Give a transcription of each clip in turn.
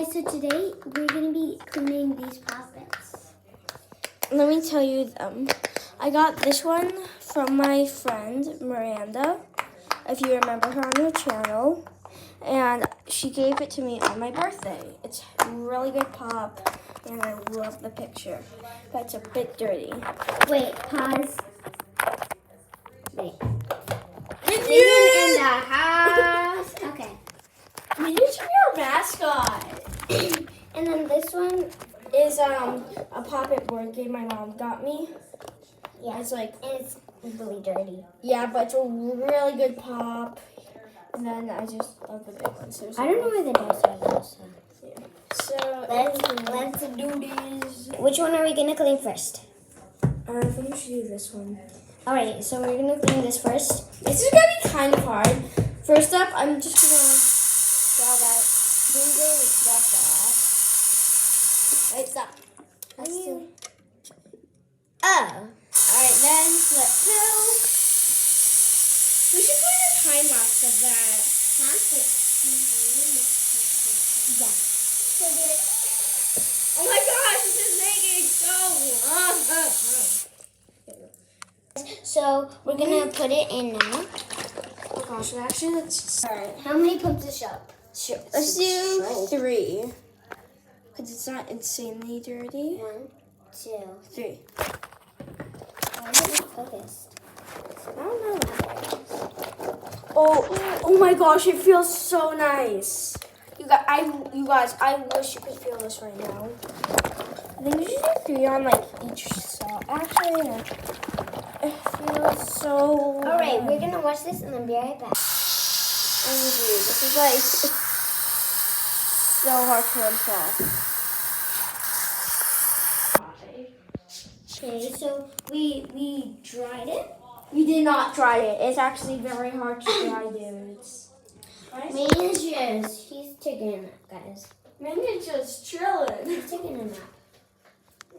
guys, so today we're going to be cleaning these poppets. Let me tell you them. I got this one from my friend Miranda, if you remember her on her channel, and she gave it to me on my birthday. It's really good pop, and I love the picture, but it's a bit dirty. Wait, pause. Wait. It's in the house. Okay. Miniature mascot. And then this one Is a poppet board game my mom got me. Yeah, It's like, and it's really dirty. yeah, but it's a really good pop. And then I just love the big ones. I don't know where the dice are though. So Let's do this. Which one are we gonna clean first? I think we should do this one. All right, so we're gonna clean this first. This is gonna be kind of hard. First up, I'm just gonna draw that finger stuff off. Wait, stop. Oh. Alright, then flip two. We should put a time lapse of that. Huh? Yeah. So there. Oh my gosh, this is making it so long. So we're gonna put it in now. Oh gosh, actually, alright. How many pumps is up? Sure. Let's do 3. Because it's not insanely dirty. 1, 2, 3. Why is it not focused? I don't know. Oh my gosh, it feels so nice. You guys, I wish you could feel this right now. I think we should do 3 on like each side. Actually, it feels so. All right, we're gonna watch this and then be right back. This is like so hard to install. Okay, so we dried it. We did not dry it. It's actually very hard to dry, dudes. He's taking a nap, guys. Minnie's just chilling. He's taking a nap.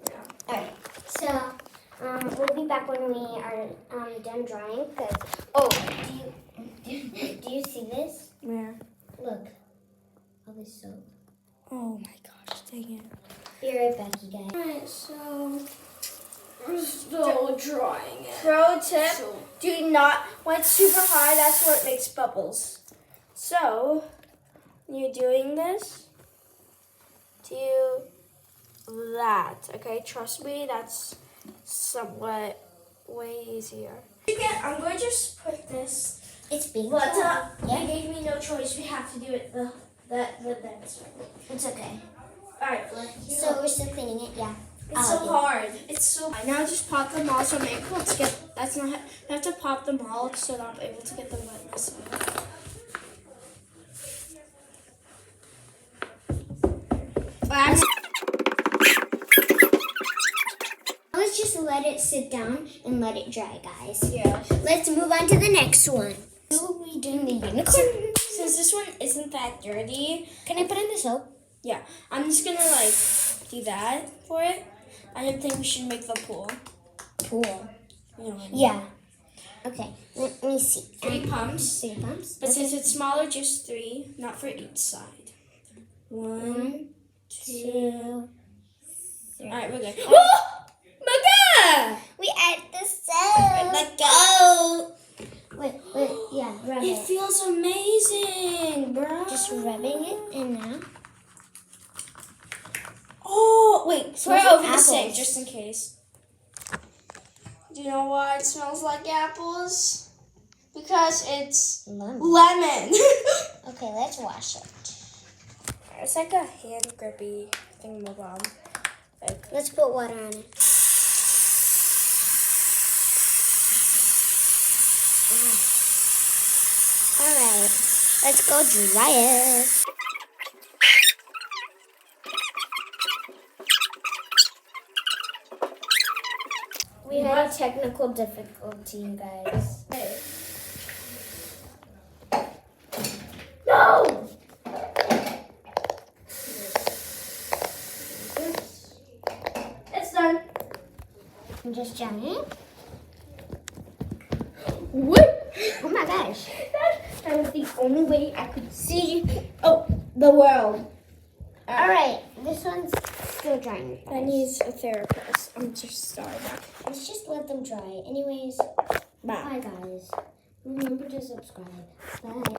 Yeah. All right, so we'll be back when we are done drying. Do you see this? Where? Look, all this soap. Oh my gosh, dang it. Be right back, you guys. Alright, so we're still drying it. Pro tip, do not, when it's super high, that's where it makes bubbles. So, when you're doing this, do that, okay? Trust me, that's somewhat way easier. I'm going to just put this. It's being But yeah. they gave me no choice. We have to do it the dance way. It's okay. Alright, So we're still cleaning it, yeah. it's so hard. It's so hard. Now just pop them all so I'm able to get. That's not. I have to pop them all so that I'm able to get the wetness out. Let's just let it sit down and let it dry, guys. Yeah. Let's move on to the next one. We'll be doing the unicorn. Since this one isn't that dirty, Can I put in the soap? yeah, I'm just gonna like do that for it. I don't think we should make the pool. Pool. You know what I mean? Yeah. Okay. Let me see. 3 pumps. 3 pumps. But since it's smaller, just 3, not for each side. 1, 2. 3. All right, we're good. Oh my God! We add the soap. Let go. Wait, yeah, rub It it. feels amazing, bro. Just rubbing it in now. Oh, wait. Swear Smells like over the sink, apples. just in case. Do you know why it smells like apples? Because it's lemon. Okay, let's wash it. It's like a hand grippy thingamabob. Like, Let's put water on it. All right, let's go dry it. We had a technical difficulty, you guys. no! It's done. I'm just jamming. What? Oh my gosh. That was the only way I could see the world. All right, this one's still drying. That needs a therapist. I'm just sorry. Let's just let them dry. Anyways, Bye. bye guys. Remember to subscribe. Bye.